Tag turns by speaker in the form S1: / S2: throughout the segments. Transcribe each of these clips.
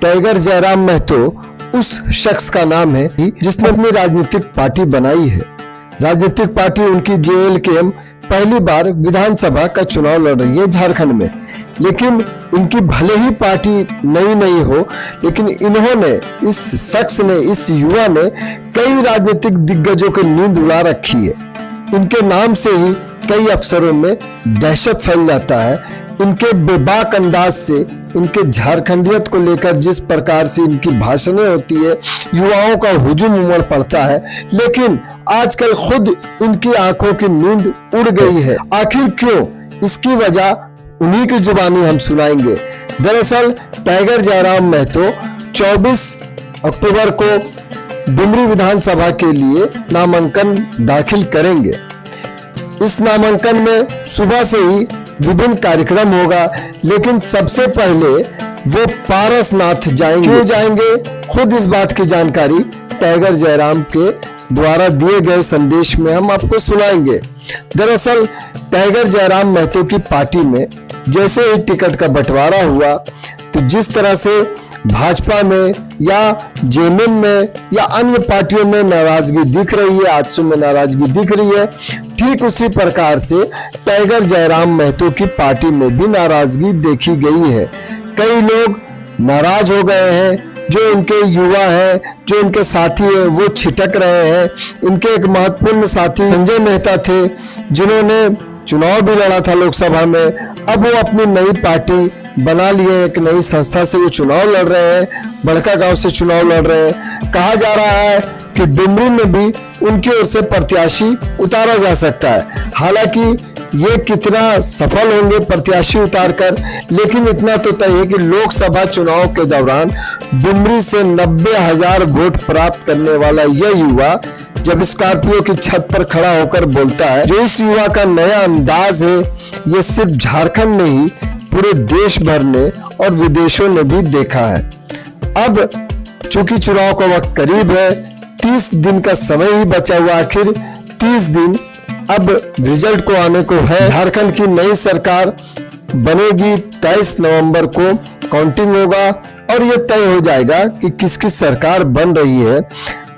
S1: Tiger Jairam Mahato उस शख्स का नाम है जिसने अपनी राजनीतिक पार्टी बनाई है। राजनीतिक पार्टी उनकी JLKM पहली बार विधानसभा का चुनाव लड़ रही है झारखंड में। लेकिन इनकी भले ही पार्टी नई नहीं हो, लेकिन इन्होंने, इस शख्स ने, इस युवा ने कई राजनीतिक दिग्गजों की नींद उड़ा रखी है। इनके नाम से ही कई अफसरों में दहशत फैल जाता है। इनके बेबाक अंदाज से, इनके झारखंडियत को लेकर जिस प्रकार से इनकी भाषणें होती है, युवाओं का हुजूम उमड़ पड़ता है। लेकिन आजकल खुद इनकी आंखों की नींद उड़ गई है। आखिर क्यों? इसकी वजह उन्हीं की जुबानी हम सुनाएंगे। दरअसल टाइगर जयराम महतो 24 अक्टूबर को डुमरी विधानसभा के लिए नामांकन दाखिल करेंगे। इस नामांकन में सुबह से ही विभिन्न कार्यक्रम होगा, लेकिन सबसे पहले वो पारसनाथ जाएंगे। क्यों जाएंगे? खुद इस बात की जानकारी टाइगर जयराम के द्वारा दिए गए संदेश में हम आपको सुनाएंगे। दरअसल टाइगर जयराम महतो की पार्टी में जैसे ही टिकट का बंटवारा हुआ, तो जिस तरह से भाजपा में या JMM में या अन्य पार्टियों में नाराजगी दिख रही है, आजसू में नाराजगी दिख रही है, ठीक उसी प्रकार से टाइगर जयराम महतो की पार्टी में भी नाराजगी देखी गई है। कई लोग नाराज हो गए हैं। जो इनके युवा हैं, जो इनके साथी हैं, वो छिटक रहे हैं। इनके एक महत्वपूर्ण साथी संजय मेहता थे, जिन्होंने चुनाव भी लड़ा था लोकसभा में। अब वो अपनी नई पार्टी बना लिए, एक नई संस्था से वो चुनाव लड़ रहे हैं, बड़का गांव से चुनाव लड़ रहे हैं। कहा जा रहा है कि डुमरी में भी उनकी ओर से प्रत्याशी उतारा जा सकता है। हालांकि ये कितना सफल होंगे प्रत्याशी उतारकर, लेकिन इतना तो तय है कि लोकसभा चुनाव के दौरान डुमरी से 90,000 वोट प्राप्त करने वाला यह युवा जब स्कॉर्पियो की छत पर खड़ा होकर बोलता है, जो इस युवा का नया अंदाज है, ये सिर्फ झारखंड में ही पूरे देश भर ने और विदेशों ने भी देखा है। अब चूंकि चुनाव का वक्त करीब है, 30 दिन का समय ही बचा हुआ, आखिर 30 दिन अब रिजल्ट को आने को है। झारखंड की नई सरकार बनेगी, 23 नवंबर को काउंटिंग होगा और ये तय हो जाएगा कि किसकी सरकार बन रही है।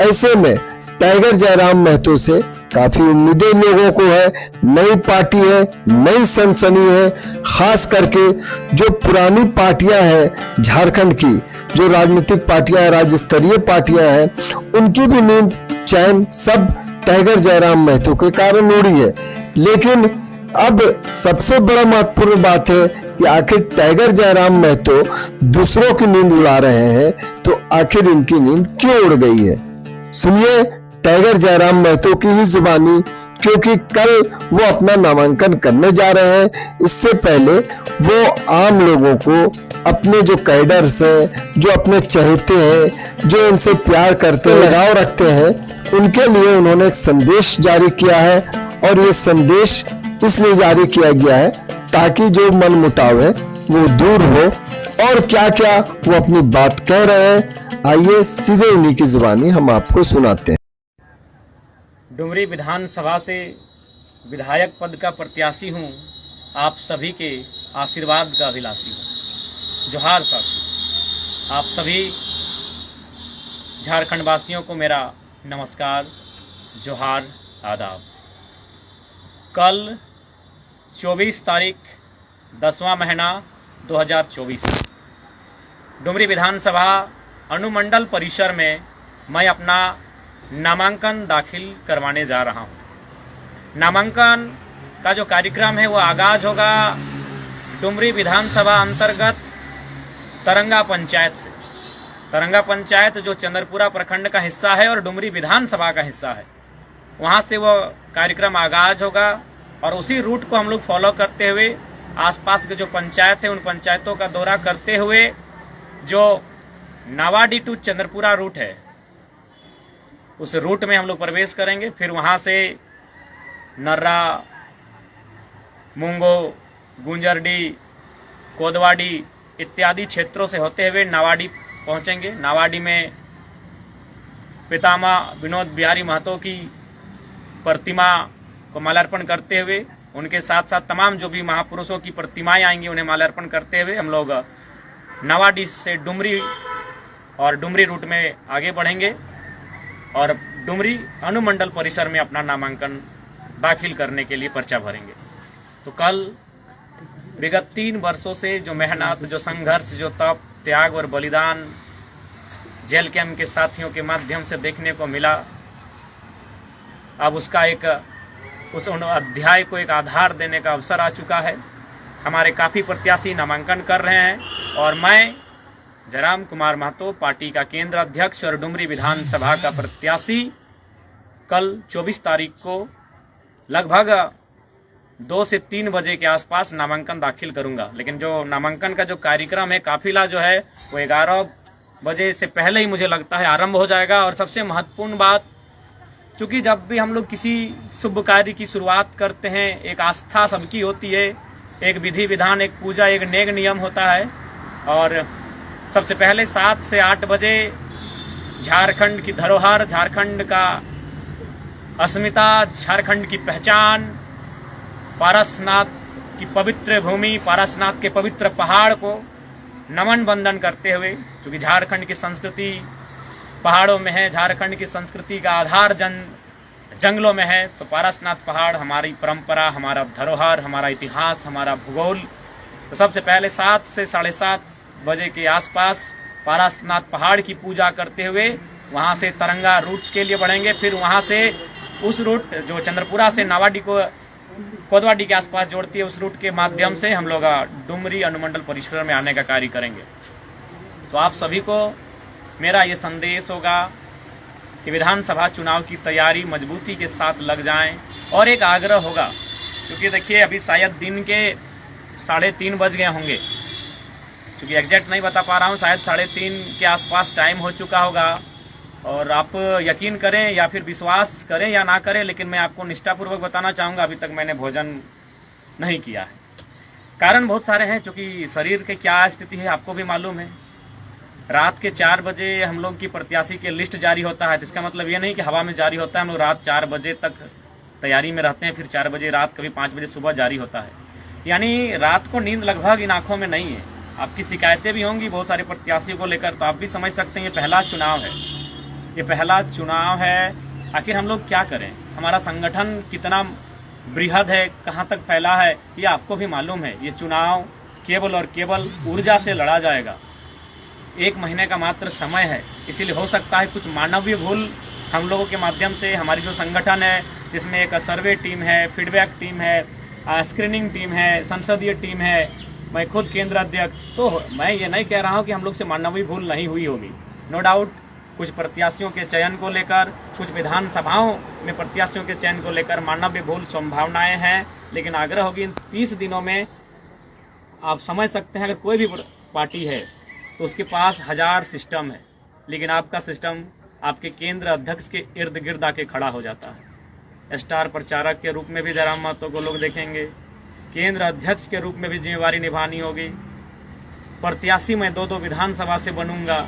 S1: ऐसे में टाइगर जयराम महतो से काफी उम्मीदें लोगों को है। नई पार्टी है, नई सनसनी है। खास करके जो पुरानी पार्टियां हैं झारखंड की, जो राजनीतिक पार्टियां, राज्य स्तरीय पार्टियां हैं, उनकी भी नींद चैन सब टाइगर जयराम महतो के कारण उड़ी है। लेकिन अब सबसे बड़ा महत्वपूर्ण बात है कि आखिर टाइगर जयराम महतो दूसरों की नींद उड़ा रहे हैं, तो आखिर इनकी नींद क्यों उड़ गई है? सुनिए टाइगर जयराम महतो की ही जुबानी, क्योंकि कल वो अपना नामांकन करने जा रहे हैं। इससे पहले वो आम लोगों को, अपने जो कैडर्स हैं, जो अपने चहेते हैं, जो उनसे प्यार करते हैं, लगाव रखते हैं, उनके लिए उन्होंने एक संदेश जारी किया है। और ये संदेश इसलिए जारी किया गया है ताकि जो मन मुटाव है वो दूर हो। और क्या क्या वो अपनी बात कह रहे हैं, आइए सीधे उन्हीं की जुबानी हम आपको सुनाते हैं।
S2: डुमरी विधानसभा से विधायक पद का प्रत्याशी हूँ। आप सभी के आशीर्वाद का अभिलाषी हूँ। जोहार साथी, आप सभी झारखंड वासियों को मेरा नमस्कार, जोहार, आदाब। कल 24 तारीख 10वां महीना 2024 डुमरी विधानसभा अनुमंडल परिसर में मैं अपना नामांकन दाखिल करवाने जा रहा हूं। नामांकन का जो कार्यक्रम है वो आगाज होगा डुमरी विधानसभा अंतर्गत तरंगा पंचायत से। तरंगा पंचायत जो चंद्रपुरा प्रखंड का हिस्सा है और डुमरी विधानसभा का हिस्सा है, वहां से वो कार्यक्रम आगाज होगा। और उसी रूट को हम लोग फॉलो करते हुए आसपास के जो पंचायत है, उन पंचायतों का दौरा करते हुए जो नावाडी टू चंद्रपुरा रूट है, उस रूट में हम लोग प्रवेश करेंगे। फिर वहां से नर्रा, मुंगो, गुंजरडी, कोदवाडी इत्यादि क्षेत्रों से होते हुए नावाडी पहुंचेंगे। नावाडी में पितामह विनोद बिहारी महतो की प्रतिमा को माल्यार्पण करते हुए, उनके साथ साथ तमाम जो भी महापुरुषों की प्रतिमाएं आएंगी उन्हें माल्यार्पण करते हुए हम लोग नावाडी से डुमरी और डुमरी रूट में आगे बढ़ेंगे और डुमरी अनुमंडल परिसर में अपना नामांकन दाखिल करने के लिए पर्चा भरेंगे। तो कल विगत 3 वर्षों से जो मेहनत, जो संघर्ष, जो तप, त्याग और बलिदान जेल कैंप के साथियों के माध्यम से देखने को मिला, अब उसका उस अध्याय को एक आधार देने का अवसर आ चुका है। हमारे काफ़ी प्रत्याशी नामांकन कर रहे हैं और मैं जयराम कुमार महतो, पार्टी का केंद्र अध्यक्ष और डुमरी विधानसभा का प्रत्याशी, कल 24 तारीख को लगभग 2 से 3 बजे के आसपास नामांकन दाखिल करूंगा। लेकिन जो नामांकन का जो कार्यक्रम है, काफिला जो है वो 11 बजे से पहले ही मुझे लगता है आरंभ हो जाएगा। और सबसे महत्वपूर्ण बात, चूंकि जब भी हम लोग किसी शुभ कार्य की शुरुआत करते हैं, एक आस्था सबकी होती है, एक विधि विधान, एक पूजा, एक नेक नियम होता है। और सबसे पहले 7 से 8 बजे झारखंड की धरोहर, झारखंड का अस्मिता, झारखंड की पहचान, पारसनाथ की पवित्र भूमि, पारसनाथ के पवित्र पहाड़ को नमन बंदन करते हुए, क्योंकि झारखंड की संस्कृति पहाड़ों में है, झारखंड की संस्कृति का आधार जंगलों में है, तो पारसनाथ पहाड़ हमारी परंपरा, हमारा धरोहर, हमारा इतिहास, हमारा भूगोल। तो सबसे पहले 7 से 7:30 बजे के आसपास पारसनाथ पहाड़ की पूजा करते हुए वहां से तरंगा रूट के लिए बढ़ेंगे। फिर वहां से उस रूट जो चंद्रपुरा से नावाडी को कोतवाडी के आसपास जोड़ती है, उस रूट के माध्यम से हम लोग डुमरी अनुमंडल परिसर में आने का कार्य करेंगे। तो आप सभी को मेरा ये संदेश होगा कि विधानसभा चुनाव की तैयारी मजबूती के साथ लग जाएं। और एक आग्रह होगा, क्योंकि देखिए अभी शायद दिन के 3:30 बज गए होंगे, क्योंकि एग्जैक्ट नहीं बता पा रहा हूँ, शायद 3:30 के आसपास टाइम हो चुका होगा। और आप यकीन करें या फिर विश्वास करें या ना करें, लेकिन मैं आपको निष्ठापूर्वक बताना चाहूँगा, अभी तक मैंने भोजन नहीं किया है। कारण बहुत सारे हैं, क्योंकि शरीर के क्या स्थिति है आपको भी मालूम है। रात के 4 बजे हम लोग की प्रत्याशी के लिस्ट जारी होता है, तो इसका मतलब ये नहीं कि हवा में जारी होता है। हम लोग रात 4 बजे तक तैयारी में रहते हैं, फिर 4 बजे रात, कभी 5 बजे सुबह जारी होता है। यानी रात को नींद लगभग इन आंखों में नहीं है। आपकी शिकायतें भी होंगी बहुत सारे प्रत्याशियों को लेकर, तो आप भी समझ सकते हैं ये पहला चुनाव है, ये पहला चुनाव है। आखिर हम लोग क्या करें, हमारा संगठन कितना बृहद है, कहाँ तक फैला है, ये आपको भी मालूम है। ये चुनाव केवल और केवल ऊर्जा से लड़ा जाएगा। 1 महीने का मात्र समय है, इसीलिए हो सकता है कुछ मानवीय भूल हम लोगों के माध्यम से, हमारी जो संगठन है जिसमें एक सर्वे टीम है, फीडबैक टीम है, स्क्रीनिंग टीम है, संसदीय टीम है, मैं खुद केंद्र अध्यक्ष, तो मैं ये नहीं कह रहा हूँ कि हम लोग से मानवीय भूल नहीं हुई होगी। नो डाउट कुछ प्रत्याशियों के चयन को लेकर, कुछ विधानसभाओं में प्रत्याशियों के चयन को लेकर मानवीय भूल संभावनाएं हैं, लेकिन आग्रह होगी इन 30 दिनों में आप समझ सकते हैं, अगर कोई भी पार्टी है तो उसके पास 1000 सिस्टम है, लेकिन आपका सिस्टम आपके केंद्र अध्यक्ष के इर्द गिर्द आके खड़ा हो जाता है। स्टार प्रचारक के रूप में भी जयराम महतो को लोग देखेंगे, केंद्र अध्यक्ष के रूप में भी जिम्मेवारी निभानी होगी, प्रत्याशी मैं 2-2 विधानसभा से बनूंगा।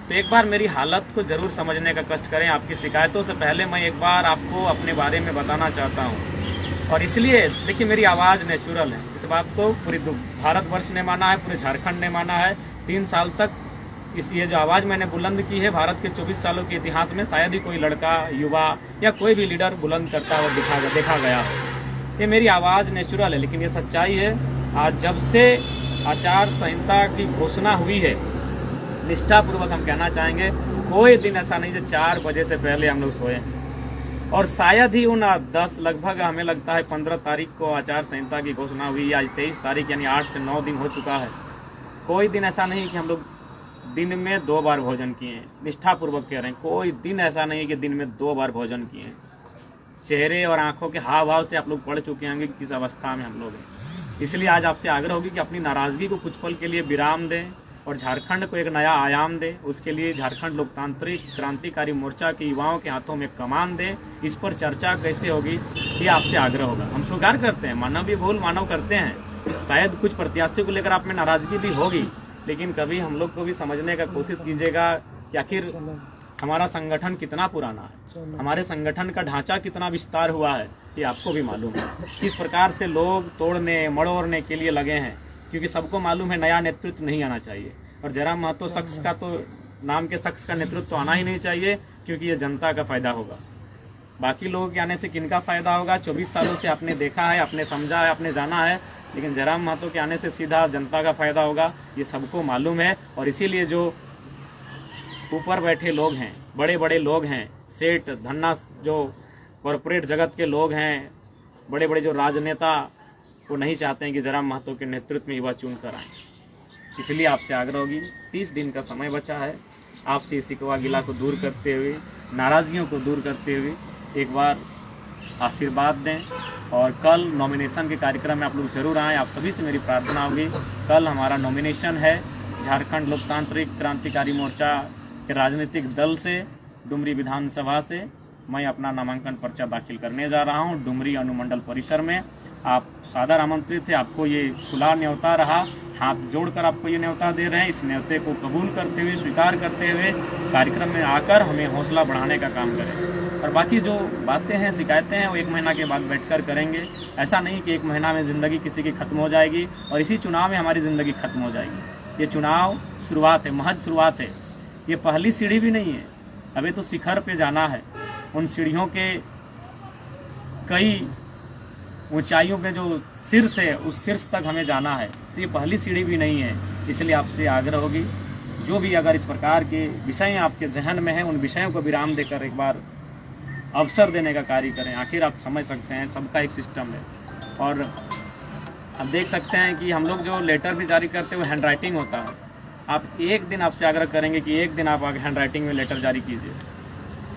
S2: तो एक बार मेरी हालत को जरूर समझने का कष्ट करें। आपकी शिकायतों से पहले मैं एक बार आपको अपने बारे में बताना चाहता हूं, और इसलिए देखिए मेरी आवाज़ नेचुरल है। इस बात को पूरी भारतवर्ष ने माना है, पूरे झारखंड ने माना है। 3 साल तक ये जो आवाज़ मैंने बुलंद की है, भारत के 24 सालों के इतिहास में शायद ही कोई लड़का, युवा या कोई भी लीडर बुलंद करता हुआ देखा गया हो। ये मेरी आवाज़ नेचुरल है, लेकिन ये सच्चाई है। आज जब से आचार संहिता की घोषणा हुई है, निष्ठापूर्वक हम कहना चाहेंगे, कोई दिन ऐसा नहीं जो 4 बजे से पहले हम लोग सोए। और शायद ही उन 10 लगभग हमें लगता है 15 तारीख को आचार संहिता की घोषणा हुई, आज 23 तारीख, यानी 8 से 9 दिन हो चुका है। कोई दिन ऐसा नहीं कि हम लोग दिन में 2 बार भोजन किए। निष्ठापूर्वक कह रहे हैं, कोई दिन ऐसा नहीं कि दिन में 2 बार भोजन किए। चेहरे और आंखों के हाव भाव से आप लोग पढ़ चुके होंगे किस अवस्था में हम लोग हैं। इसलिए आज आपसे आग्रह होगी कि अपनी नाराजगी को कुछ पल के लिए विराम दें और झारखंड को एक नया आयाम दें। उसके लिए झारखंड लोकतांत्रिक क्रांतिकारी मोर्चा के युवाओं के हाथों में कमान दें। इस पर चर्चा कैसे होगी, ये आपसे आग्रह होगा। हम स्वीकार करते हैं, मानवीय भूल मानव करते हैं, शायद कुछ प्रत्याशियों को लेकर आप में नाराजगी भी होगी, लेकिन कभी हम लोग को भी समझने का कोशिश कीजिएगा कि आखिर हमारा संगठन कितना पुराना है, हमारे संगठन का ढांचा कितना विस्तार हुआ है, ये आपको भी मालूम है। किस प्रकार से लोग तोड़ने मड़ोड़ने के लिए लगे हैं, क्योंकि सबको मालूम है नया नेतृत्व नहीं आना चाहिए। और जयराम महतो शख्स का तो नाम के शख्स का नेतृत्व तो आना ही नहीं चाहिए, क्योंकि ये जनता का फायदा होगा। बाकी लोगों के आने से किनका फायदा होगा? 24 सालों से आपने देखा है, आपने समझा है, आपने जाना है, लेकिन जयराम महतो के आने से सीधा जनता का फायदा होगा, ये सबको मालूम है। और इसीलिए जो ऊपर बैठे लोग हैं, बड़े बड़े लोग हैं, सेठ धन्ना, जो कॉरपोरेट जगत के लोग हैं, बड़े बड़े जो राजनेता, वो नहीं चाहते हैं कि जयराम महतो के नेतृत्व में युवा चुन कर आए। इसलिए आपसे आग्रह होगी, 30 दिन का समय बचा है, आपसे शिकवा गिला को दूर करते हुए, नाराजगियों को दूर करते हुए एक बार आशीर्वाद दें। और कल नॉमिनेशन के कार्यक्रम में आप लोग जरूर आएँ। आप सभी से मेरी प्रार्थना होगी, कल हमारा नॉमिनेशन है झारखंड लोकतांत्रिक क्रांतिकारी मोर्चा के राजनीतिक दल से, डुमरी विधानसभा से मैं अपना नामांकन पर्चा दाखिल करने जा रहा हूं डुमरी अनुमंडल परिसर में। आप सादर आमंत्रित थे, आपको ये खुला न्योता रहा, हाथ जोड़कर आपको ये न्योता दे रहे हैं। इस न्योते को कबूल करते हुए, स्वीकार करते हुए कार्यक्रम में आकर हमें हौसला बढ़ाने का काम करें। और बाकी जो बातें हैं, शिकायतें हैं, वो 1 महीना के बाद बैठकर करेंगे। ऐसा नहीं कि 1 महीना में ज़िंदगी किसी की खत्म हो जाएगी और इसी चुनाव में हमारी ज़िंदगी खत्म हो जाएगी। ये चुनाव शुरुआत है, महज शुरुआत है, ये पहली सीढ़ी भी नहीं है। अभी तो शिखर पे जाना है, उन सीढ़ियों के कई ऊंचाइयों पे जो शीर्ष है, उस शीर्ष तक हमें जाना है। तो ये पहली सीढ़ी भी नहीं है। इसलिए आपसे आग्रह होगी, जो भी अगर इस प्रकार के विषय आपके जहन में हैं, उन विषयों को विराम देकर एक बार अवसर देने का कार्य करें। आखिर आप समझ सकते हैं, सबका एक सिस्टम है। और आप देख सकते हैं कि हम लोग जो लेटर भी जारी करते हुए हैंड राइटिंग होता है, आप एक दिन आपसे आग्रह करेंगे कि एक दिन आप आगे हैंड राइटिंग में लेटर जारी कीजिए।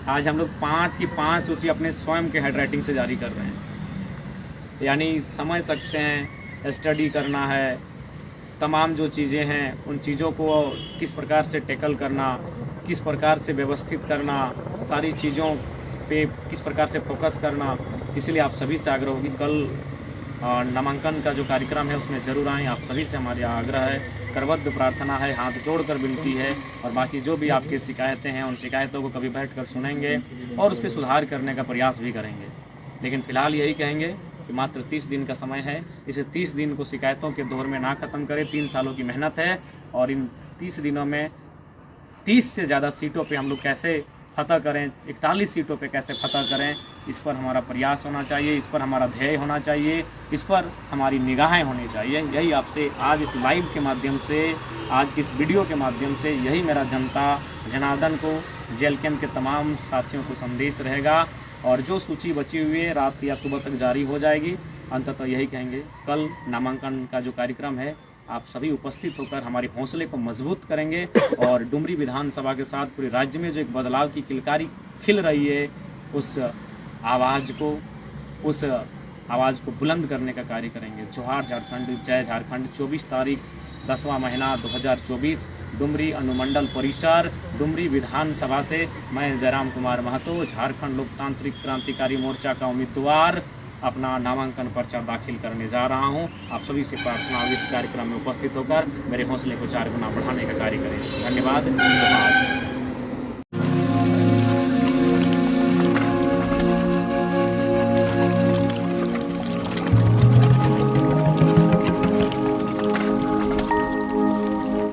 S2: आज हम लोग 5 की 5 सूची अपने स्वयं के हैंड राइटिंग से जारी कर रहे हैं। यानी समझ सकते हैं, स्टडी करना है, तमाम जो चीज़ें हैं उन चीज़ों को किस प्रकार से टैकल करना, किस प्रकार से व्यवस्थित करना, सारी चीज़ों पे किस प्रकार से फोकस करना। इसलिए आप सभी से आग्रह होगी, कल नामांकन का जो कार्यक्रम है उसमें ज़रूर आएँ। आप सभी से हमारी आग्रह है, करबद्ध प्रार्थना है, हाथ जोड़कर विनती है। और बाकी जो भी आपकी शिकायतें हैं, उन शिकायतों को कभी बैठकर सुनेंगे और उस पर सुधार करने का प्रयास भी करेंगे। लेकिन फिलहाल यही कहेंगे कि मात्र 30 दिन का समय है, इसे 30 दिन को शिकायतों के दौर में ना ख़त्म करें। 3 सालों की मेहनत है और इन 30 दिनों में 30 से ज़्यादा सीटों पे हम लोग कैसे फतह करें, 41 सीटों पे कैसे फतह करें, इस पर हमारा प्रयास होना चाहिए, इस पर हमारा ध्येय होना चाहिए, इस पर हमारी निगाहें होनी चाहिए। यही आपसे आज इस लाइव के माध्यम से, आज की इस वीडियो के माध्यम से, यही मेरा जनता जनार्दन को, जेएलकेएम के तमाम साथियों को संदेश रहेगा। और जो सूची बची हुई है रात या सुबह तक जारी हो जाएगी। अंततः यही कहेंगे, कल नामांकन का जो कार्यक्रम है, आप सभी उपस्थित होकर हमारे हौसले को मजबूत करेंगे और डुमरी विधानसभा के साथ पूरे राज्य में जो एक बदलाव की किलकारी खिल रही है, उस आवाज़ को बुलंद करने का कार्य करेंगे। जोहार झारखंड, जय झारखंड। 24 तारीख 10वां महीना 2024 डुमरी अनुमंडल परिसर, डुमरी विधानसभा से मैं जयराम कुमार महतो, झारखंड लोकतांत्रिक क्रांतिकारी मोर्चा का उम्मीदवार, अपना नामांकन पर्चा दाखिल करने जा रहा हूं। आप सभी से प्रार्थना इस कार्यक्रम में उपस्थित होकर मेरे हौसले को 4 गुना बढ़ाने का कार्य करें। धन्यवाद।